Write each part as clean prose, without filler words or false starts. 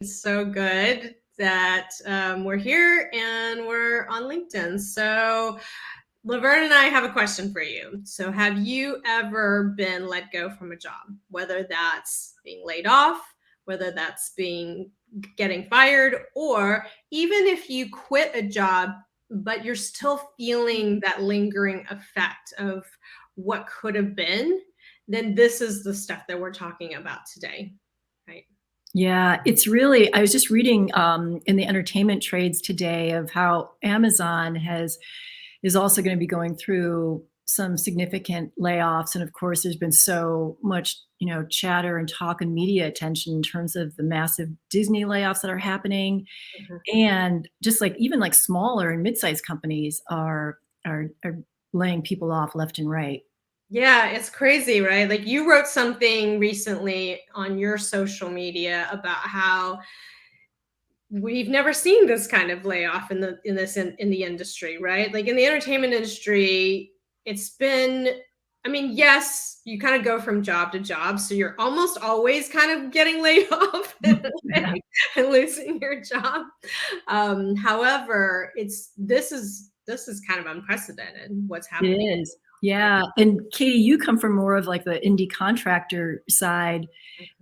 It's so good that we're here and we're on LinkedIn. So, Laverne and I have a question for you. So, have you ever been let go from a job, whether that's being laid off, whether that's getting fired, or even if you quit a job, but you're still feeling that lingering effect of what could have been? Then this is the stuff that we're talking about today, right? Yeah, it's really, I was just reading in the entertainment trades today of how Amazon is also going to be going through some significant layoffs. And of course, there's been so much, chatter and talk and media attention in terms of the massive Disney layoffs that are happening. Mhm. And just like even like smaller and mid-sized companies are laying people off left and right. Yeah, it's crazy, right? Like you wrote something recently on your social media about how we've never seen this kind of layoff in the industry, right? Like in the entertainment industry, it's been, I mean, yes, you kind of go from job to job, so you're almost always kind of getting laid off Yeah. and losing your job. However, this is kind of unprecedented what's It happening. is. Yeah. And Katie, you come from more of like the indie contractor side,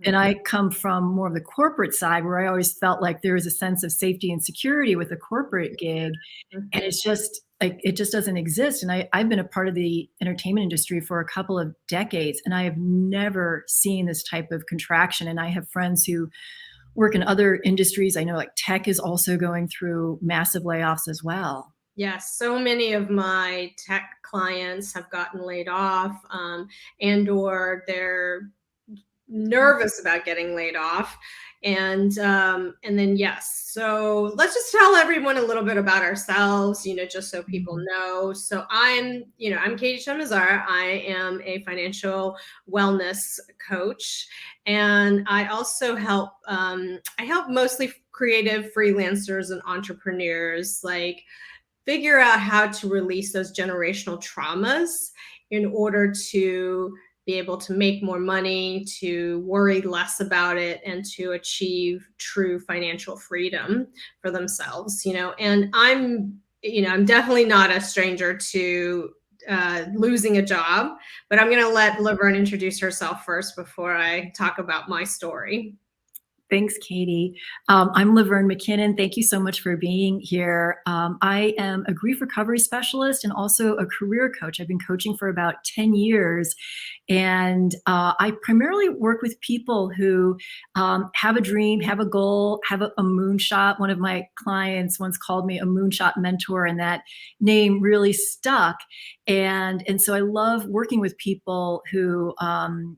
and Mhm. I come from more of the corporate side where I always felt like there was a sense of safety and security with a corporate gig. And Mhm. it's just like it just doesn't exist. And I've been a part of the entertainment industry for a couple of decades, and I have never seen this type of contraction. And I have friends who work in other industries. I know like tech is also going through massive layoffs as well. Yes, so many of my tech clients have gotten laid off, and/or they're nervous about getting laid off. And then yes, so let's just tell everyone a little bit about ourselves, just so people Mhm. know. So I'm Katy Chen Mazzara. I am a financial wellness coach, and I help mostly creative freelancers and entrepreneurs like figure out how to release those generational traumas in order to be able to make more money, to worry less about it, and to achieve true financial freedom for themselves. And I'm definitely not a stranger to losing a job, but I'm going to let Laverne introduce herself first before I talk about my story. Thanks, Katie. I'm Laverne McKinnon. Thank you so much for being here. I am a grief recovery specialist and also a career coach. I've been coaching for about 10 years. And I primarily work with people who have a dream, have a goal, have a moonshot. One of my clients once called me a moonshot mentor, and that name really stuck. And so I love working with people who,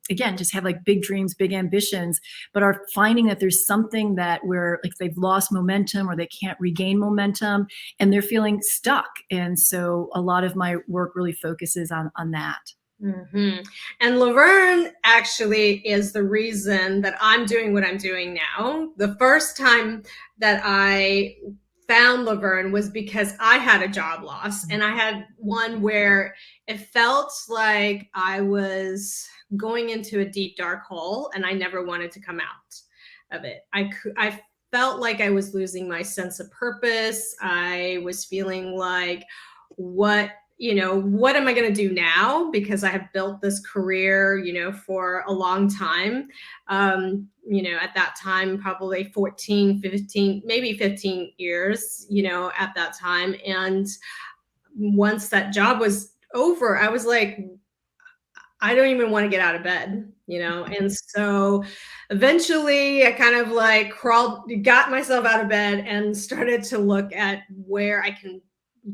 again, just have like big dreams, big ambitions, but are finding that there's something that where like they've lost momentum or they can't regain momentum and they're feeling stuck. And so a lot of my work really focuses on that. hmm And Laverne actually is the reason that I'm doing what I'm doing now. The first time that I found Laverne was because I had a job loss, and I had one where it felt like I was going into a deep dark hole and I never wanted to come out of it. I felt like I was losing my sense of purpose. I was feeling like what am I going to do now? Because I have built this career, for a long time. At that time, probably 14, 15, maybe 15 years, at that time. And once that job was over, I was like, I don't even want to get out of bed. And so eventually I kind of like got myself out of bed and started to look at where I can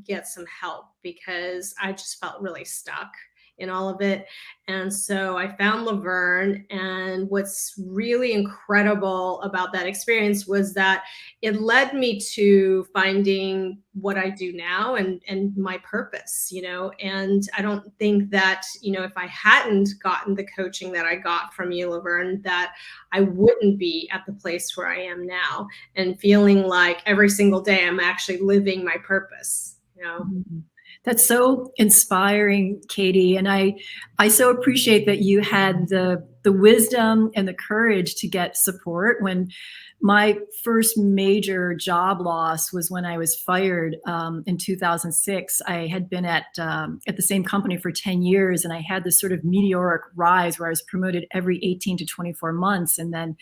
get some help because I just felt really stuck in all of it. And so I found Laverne. And what's really incredible about that experience was that it led me to finding what I do now and my purpose. And I don't think that, if I hadn't gotten the coaching that I got from you, Laverne, that I wouldn't be at the place where I am now and feeling like every single day I'm actually living my purpose. Mhm. That's so inspiring, Katie. And I so appreciate that you had the wisdom and the courage to get support when My first major job loss was when I was fired in 2006. I had been at the same company for 10 years, and I had this sort of meteoric rise where I was promoted every 18 to 24 months. And then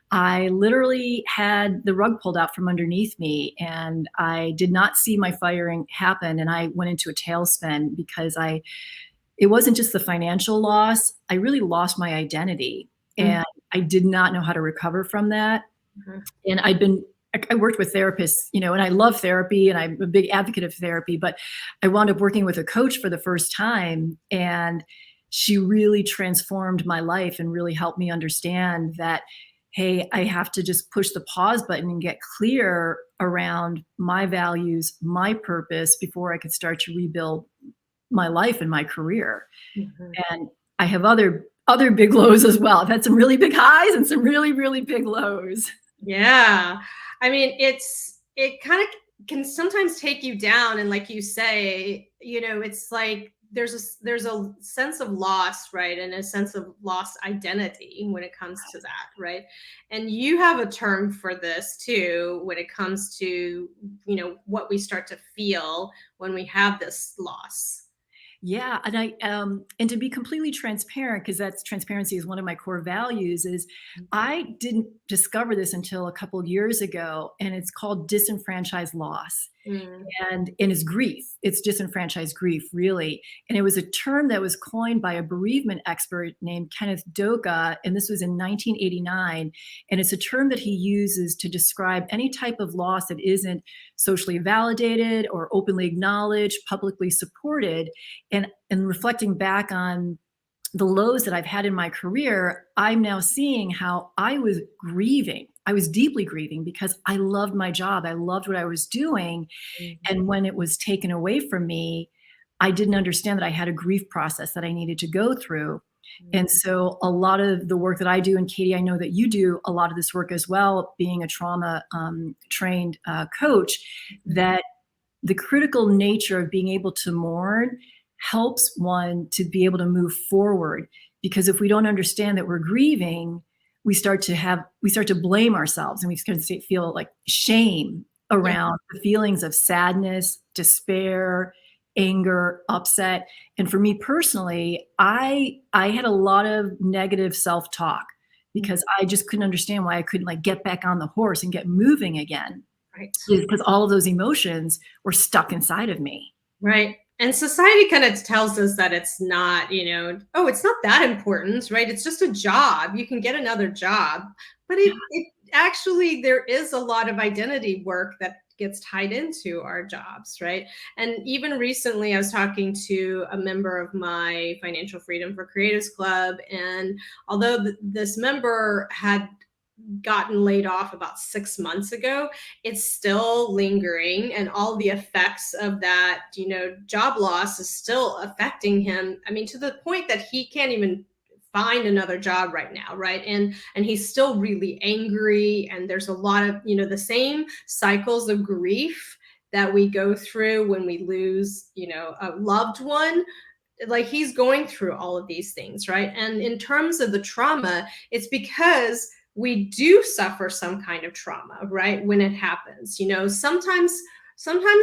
I literally had the rug pulled out from underneath me, and I did not see my firing happen. And I went into a tailspin because it wasn't just the financial loss. I really lost my identity, and I did not know how to recover from that. And I worked with therapists, and I love therapy and I'm a big advocate of therapy, but I wound up working with a coach for the first time, and she really transformed my life and really helped me understand that, hey, I have to just push the pause button and get clear around my values, my purpose before I could start to rebuild my life and my career. And I have other big lows as well. I've had some really big highs and some really, really big lows. Yeah. I mean, it kind of can sometimes take you down. And like you say, it's like there's a sense of loss, right? And a sense of lost identity when it comes to that, right? And you have a term for this too, when it comes to, what we start to feel when we have this loss. Yeah, and to be completely transparent, because transparency is one of my core values, is I didn't discover this until a couple of years ago, and it's called disenfranchised loss. And it's grief. It's disenfranchised grief, really. And it was a term that was coined by a bereavement expert named Kenneth Doka, and this was in 1989. And it's a term that he uses to describe any type of loss that isn't socially validated or openly acknowledged, publicly supported. And reflecting back on the lows that I've had in my career, I'm now seeing how I was grieving. I was deeply grieving because I loved my job. I loved what I was doing. And when it was taken away from me, I didn't understand that I had a grief process that I needed to go through. And so a lot of the work that I do, and Katy, I know that you do a lot of this work as well, being a trauma trained coach, that the critical nature of being able to mourn helps one to be able to move forward. Because if we don't understand that we're grieving, we start to blame ourselves, and we start to feel like shame around the feelings of sadness, despair, anger, upset. And for me personally, I had a lot of negative self-talk because I just couldn't understand why I couldn't get back on the horse and get moving again. Right. Because all of those emotions were stuck inside of me. Right. And society kind of tells us that it's not, it's not that important, right? It's just a job. You can get another job. But it actually, there is a lot of identity work that gets tied into our jobs, right? And even recently, I was talking to a member of my Financial Freedom for Creatives Club. And although this member had gotten laid off about 6 months ago, it's still lingering, and all the effects of that, job loss is still affecting him. I mean, to the point that he can't even find another job right now, right? And he's still really angry, and there's a lot of, the same cycles of grief that we go through when we lose, a loved one. Like, he's going through all of these things, right? And in terms of the trauma, it's because we do suffer some kind of trauma, right? When it happens, sometimes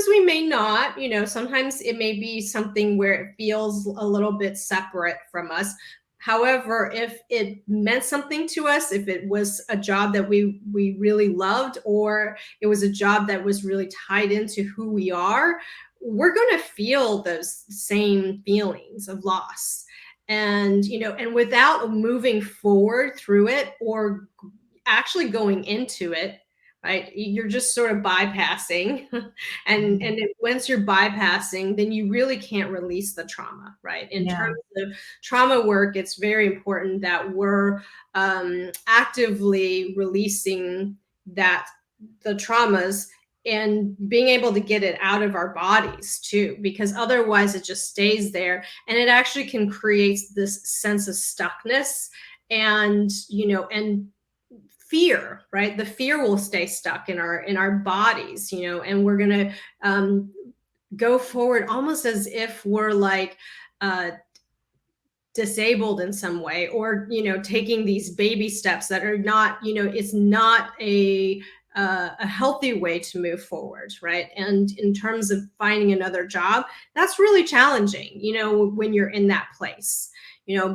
we may not, sometimes it may be something where it feels a little bit separate from us. However, if it meant something to us, if it was a job that we really loved, or it was a job that was really tied into who we are, we're going to feel those same feelings of loss. And, and without moving forward through it or actually going into it, right, you're just sort of bypassing. and once you're bypassing, then you really can't release the trauma, right? In terms of trauma work, it's very important that we're actively releasing the traumas and being able to get it out of our bodies too, because otherwise it just stays there, and it actually can create this sense of stuckness and fear, right? The fear will stay stuck in our bodies, and we're going to go forward almost as if we're disabled in some way, or taking these baby steps that are not, it's not a healthy way to move forward, right? And in terms of finding another job, that's really challenging, when you're in that place,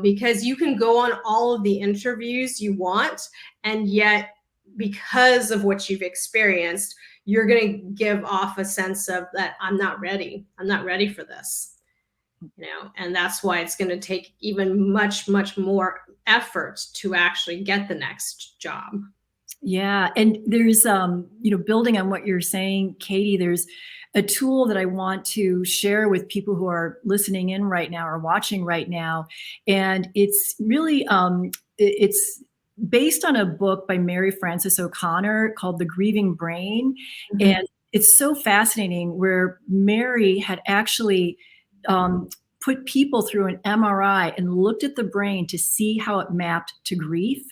because you can go on all of the interviews you want, and yet because of what you've experienced, you're going to give off a sense of that I'm not ready for this, and that's why it's going to take even much more effort to actually get the next job. Yeah. And there's, building on what you're saying, Katy, there's a tool that I want to share with people who are listening in right now or watching right now. And it's really, it's based on a book by Mary Frances O'Connor called The Grieving Brain. Mm-hmm. And it's so fascinating, where Mary had actually put people through an MRI and looked at the brain to see how it mapped to grief.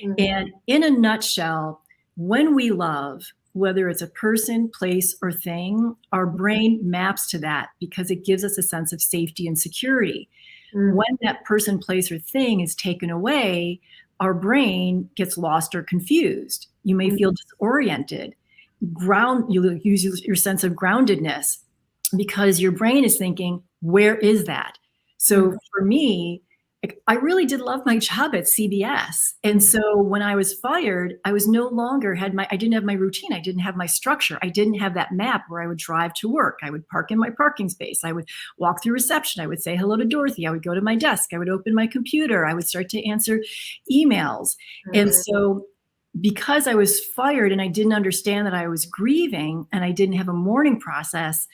Mm-hmm. And in a nutshell, when we love, whether it's a person, place, or thing, our brain maps to that because it gives us a sense of safety and security. Mm-hmm. When that person, place, or thing is taken away, our brain gets lost or confused. You may feel disoriented. You use your sense of groundedness because your brain is thinking, where is that? So for me, I really did love my job at CBS. And so when I was fired, I was no longer I didn't have my routine. I didn't have my structure. I didn't have that map where I would drive to work. I would park in my parking space. I would walk through reception. I would say hello to Dorothy. I would go to my desk. I would open my computer. I would start to answer emails. Mm-hmm. And so because I was fired and I didn't understand that I was grieving and I didn't have a mourning process,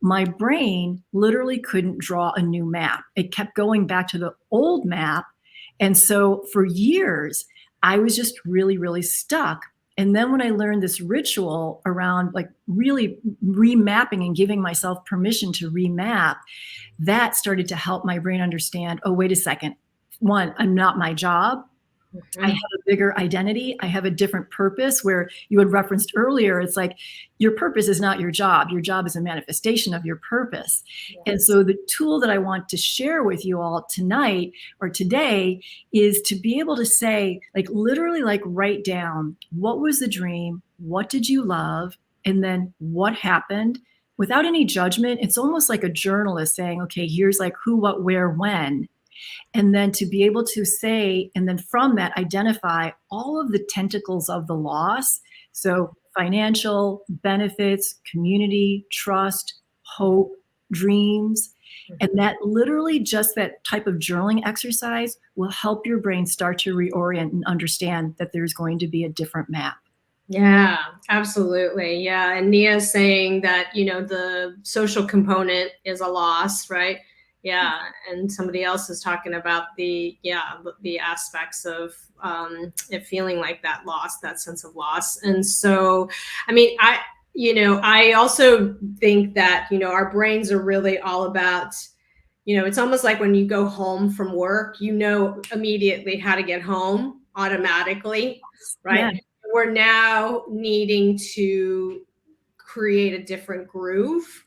my brain literally couldn't draw a new map. It kept going back to the old map. And so for years, I was just really, really stuck. And then when I learned this ritual around like really remapping and giving myself permission to remap, that started to help my brain understand, oh, wait a second. One, I'm not my job. Mm-hmm. I have a bigger identity. I have a different purpose, where you had referenced earlier. It's like your purpose is not your job. Your job is a manifestation of your purpose. Yes. And so the tool that I want to share with you all tonight or today is to be able to say, like, literally, like, write down, what was the dream? What did you love? And then what happened? Without any judgment. It's almost like a journalist saying, okay, here's like who, what, where, when. And then to be able to say, and then from that, identify all of the tentacles of the loss. So financial, benefits, community, trust, hope, dreams. And that literally just that type of journaling exercise will help your brain start to reorient and understand that there's going to be a different map. Yeah, absolutely. Yeah. And Nia's saying that, the social component is a loss, right? Yeah. And somebody else is talking about the aspects of it feeling like that loss, that sense of loss. And so, I mean, I also think that, our brains are really all about, it's almost like when you go home from work, immediately how to get home automatically, right? Yeah. We're now needing to create a different groove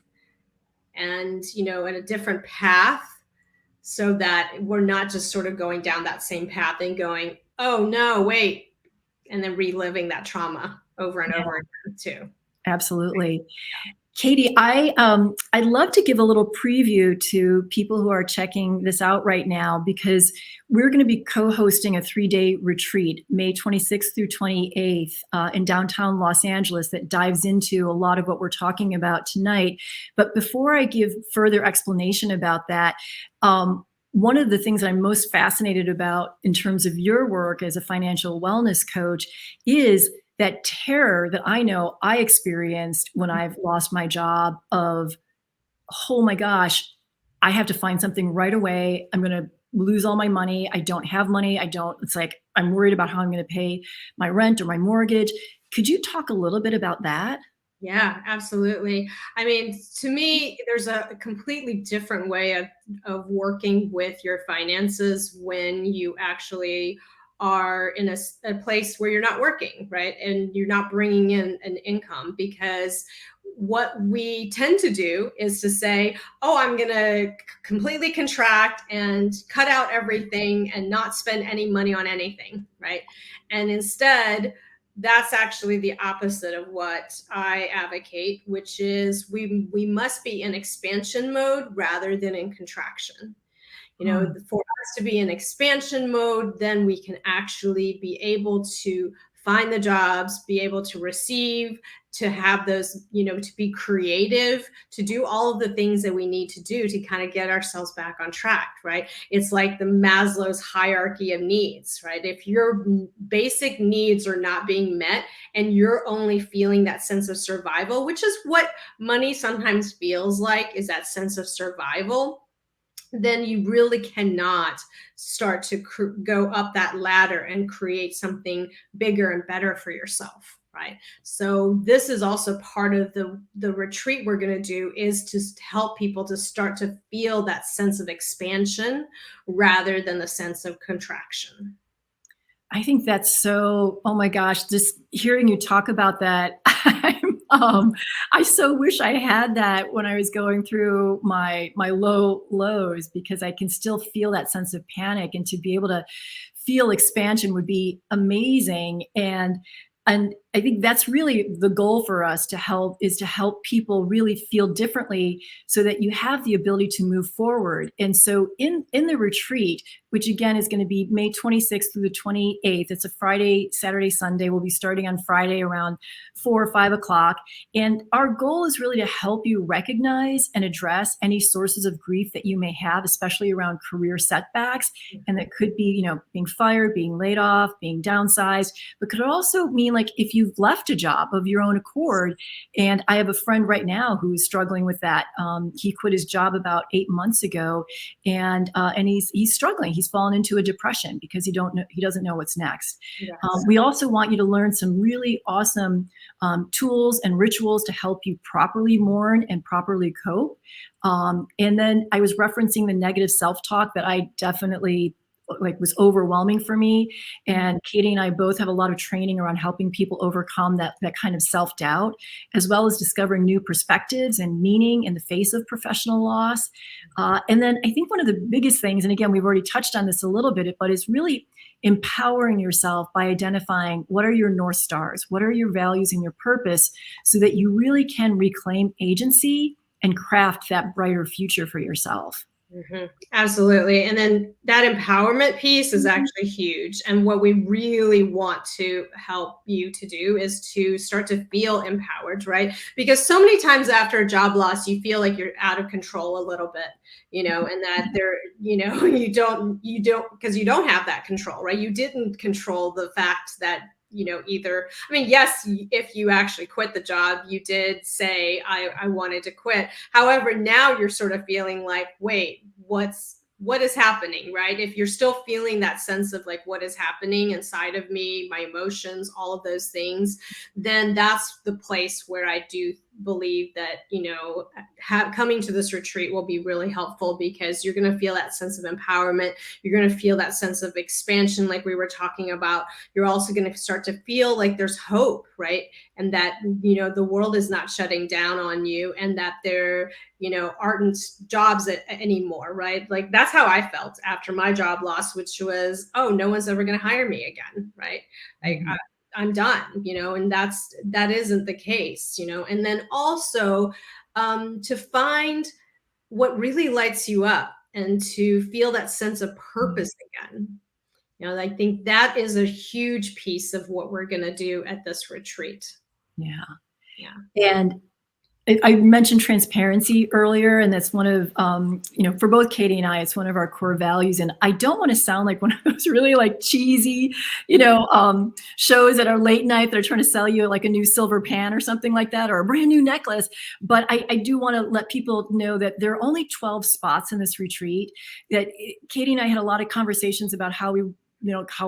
and, in a different path, so that we're not just sort of going down that same path and going, oh no, wait, and then reliving that trauma over and over again too. Absolutely. Katy, I'd love to give a little preview to people who are checking this out right now, because we're going to be co-hosting a 3-day retreat, May 26th through 28th in downtown Los Angeles, that dives into a lot of what we're talking about tonight. But before I give further explanation about that, one of the things I'm most fascinated about in terms of your work as a financial wellness coach is that terror that I know I experienced when I've lost my job of, oh my gosh, I have to find something right away. I'm going to lose all my money. I don't have money. It's like, I'm worried about how I'm going to pay my rent or my mortgage. Could you talk a little bit about that? Yeah, absolutely. I mean, to me, there's a completely different way of working with your finances when you actually are in a place where you're not working, right? And you're not bringing in an income, because what we tend to do is to say, oh, I'm going to completely contract and cut out everything and not spend any money on anything, right? And instead, that's actually the opposite of what I advocate, which is we must be in expansion mode rather than in contraction. For us to be in expansion mode, then we can actually be able to find the jobs, be able to receive, to have those, to be creative, to do all of the things that we need to do to kind of get ourselves back on track, right? It's like the Maslow's hierarchy of needs, right? If your basic needs are not being met and you're only feeling that sense of survival, which is what money sometimes feels like, is that sense of survival, then you really cannot start to go up that ladder and create something bigger and better for yourself, right? So this is also part of the retreat we're going to do, is to help people to start to feel that sense of expansion rather than the sense of contraction. I think that's so, oh my gosh, just hearing you talk about that, I so wish I had that when I was going through my lows, because I can still feel that sense of panic, and to be able to feel expansion would be amazing. And I think that's really the goal for us, to help people really feel differently, so that you have the ability to move forward. And so in the retreat, which again is going to be May 26th through the 28th, it's a Friday, Saturday, Sunday. We'll be starting on Friday around 4 or 5 o'clock. And our goal is really to help you recognize and address any sources of grief that you may have, especially around career setbacks. And that could be, being fired, being laid off, being downsized, but could also mean like if you've left a job of your own accord. And I have a friend right now who's struggling with that. He quit his job about 8 months ago, and he's struggling. He's fallen into a depression because he doesn't know what's next. Yes. We also want you to learn some really awesome tools and rituals to help you properly mourn and properly cope. And then I was referencing the negative self-talk that I definitely was overwhelming for me. And Katy and I both have a lot of training around helping people overcome that kind of self-doubt, as well as discovering new perspectives and meaning in the face of professional loss. And then I think one of the biggest things, and again, we've already touched on this a little bit, but is really empowering yourself by identifying what are your North Stars, what are your values and your purpose, so that you really can reclaim agency and craft that brighter future for yourself. Mm-hmm. Absolutely. And then that empowerment piece is actually huge. And what we really want to help you to do is to start to feel empowered, right? Because so many times after a job loss, you feel like you're out of control a little bit, and that you don't, because you don't have that control, right? You didn't control the fact that yes, if you actually quit the job, you did say, I wanted to quit. However, now you're sort of feeling like, wait, what is happening, right? If you're still feeling that sense of like, what is happening inside of me, my emotions, all of those things, then that's the place where I do believe that, coming to this retreat will be really helpful, because you're going to feel that sense of empowerment. You're going to feel that sense of expansion, like we were talking about. You're also going to start to feel like there's hope, right? And that, the world is not shutting down on you, and that there, aren't jobs anymore, right? Like that's how I felt after my job loss, which was, oh, no one's ever going to hire me again, right? Mm-hmm. I'm done, and that isn't the case, and then also to find what really lights you up and to feel that sense of purpose again. I think that is a huge piece of what we're going to do at this retreat. Yeah. Yeah. And I mentioned transparency earlier, and that's one of, for both Katy and I, it's one of our core values. And I don't want to sound like one of those really like cheesy, shows that are late night that are trying to sell you like a new silver pan or something like that, or a brand new necklace. But I do want to let people know that there are only 12 spots in this retreat. That Katy and I had a lot of conversations about how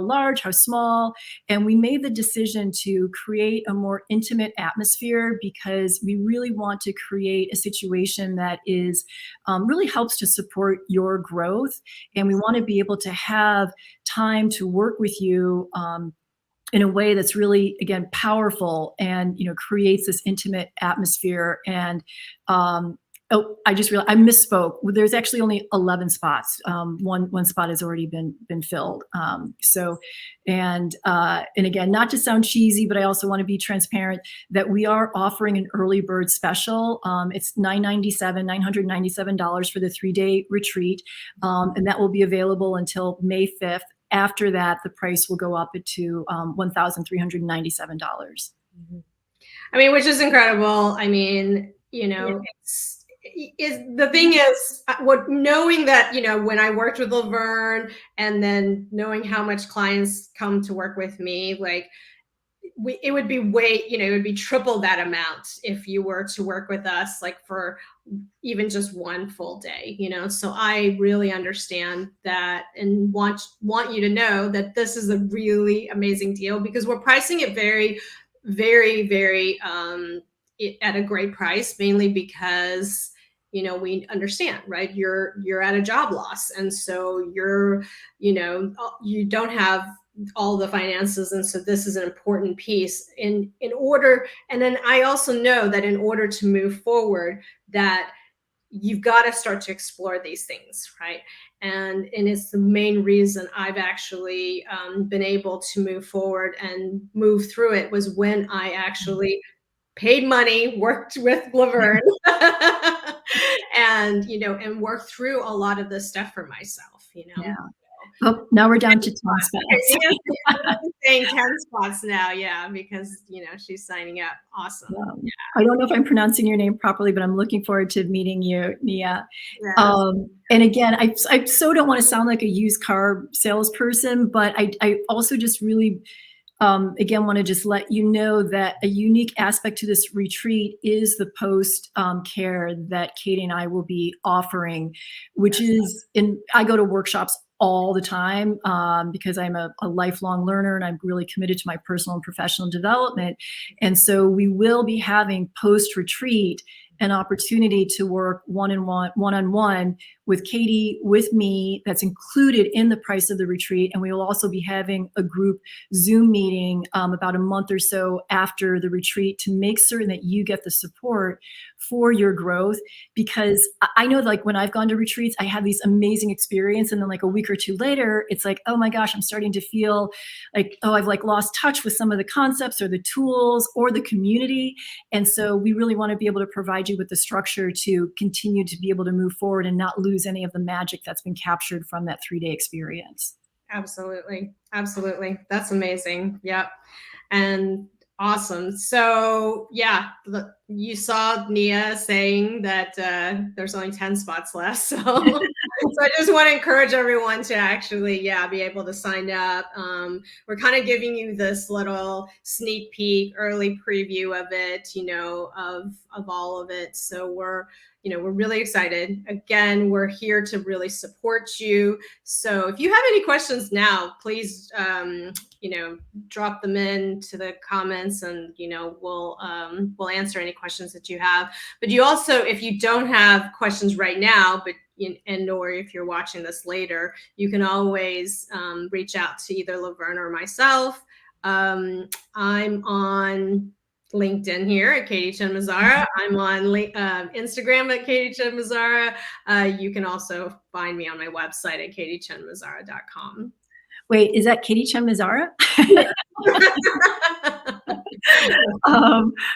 large, how small. And we made the decision to create a more intimate atmosphere, because we really want to create a situation that is really helps to support your growth. And we want to be able to have time to work with you in a way that's really, again, powerful and, creates this intimate atmosphere. And oh, I just realized I misspoke. There's actually only 11 spots. One spot has already been filled. And again, not to sound cheesy, but I also want to be transparent that we are offering an early bird special. It's $997 for the 3-day retreat, and that will be available until May 5th. After that, the price will go up to $1,397. I mean, which is incredible. I mean, the thing is, what knowing that, when I worked with Laverne and then knowing how much clients come to work with me, like it would be it would be triple that amount if you were to work with us, like for even just one full day, so I really understand that and want you to know that this is a really amazing deal because we're pricing it very, very, very at a great price, mainly because we understand, right? You're at a job loss, and so you don't have all the finances, and so this is an important piece in order. And then I also know that in order to move forward, that you've got to start to explore these things, right? And it's the main reason I've actually been able to move forward and move through it was when I actually paid money, worked with Laverne, and worked through a lot of this stuff for myself. Yeah. Oh, now we're down to 10 spots. Saying 10 spots now, yeah, because she's signing up. Awesome. Yeah. I don't know if I'm pronouncing your name properly, but I'm looking forward to meeting you, Nia. Yes. And again, I so don't want to sound like a used car salesperson, but I also just really again, want to just let you know that a unique aspect to this retreat is the post care that Katy and I will be offering, which is I go to workshops all the time because I'm a lifelong learner and I'm really committed to my personal and professional development. And so we will be having post-retreat an opportunity to work one-on-one with Katy, with me, that's included in the price of the retreat. And we will also be having a group Zoom meeting about a month or so after the retreat to make certain that you get the support for your growth. Because I know, like, when I've gone to retreats, I have these amazing experiences, and then like a week or two later, it's like, oh my gosh, I'm starting to feel like, oh, I've like lost touch with some of the concepts or the tools or the community. And so we really want to be able to provide you with the structure to continue to be able to move forward and not lose any of the magic that's been captured from that 3-day experience. Absolutely. Absolutely. That's amazing. Yep. And awesome. So yeah, you saw Nia saying that there's only 10 spots left. So, so I just want to encourage everyone to actually, be able to sign up. We're kind of giving you this little sneak peek, early preview of it, of all of it. So we're really excited. Again, we're here to really support you. So if you have any questions now, please, drop them into the comments, and we'll answer any questions that you have. But you also, if you don't have questions right now, but or if you're watching this later, you can always reach out to either Laverne or myself. I'm on LinkedIn here at Katy Chen Mazzara. I'm on Instagram at Katy Chen Mazzara. You can also find me on my website at katychenmazzara.com. Wait, is that Katy Chen Mazzara?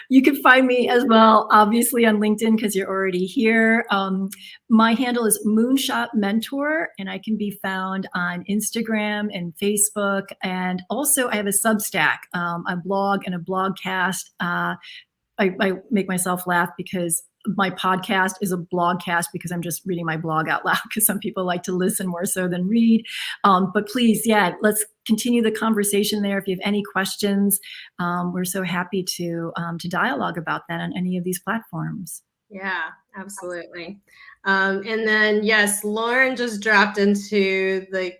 You can find me as well, obviously, on LinkedIn because you're already here. My handle is Moonshot Mentor, and I can be found on Instagram and Facebook. And also, I have a Substack, a blog, and a blogcast. I make myself laugh because my podcast is a blogcast because I'm just reading my blog out loud because some people like to listen more so than read. But please, let's continue the conversation there. If you have any questions, we're so happy to dialogue about that on any of these platforms. Yeah, absolutely. And then, yes, Lauren just dropped into the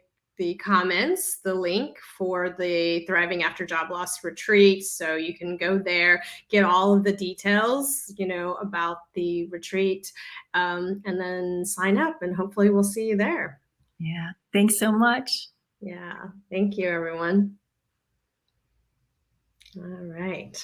comments the link for the Thriving After Job Loss retreat. So you can go there, get all of the details, about the retreat, and then sign up, and hopefully we'll see you there. Yeah. Thanks so much. Yeah. Thank you, everyone. All right.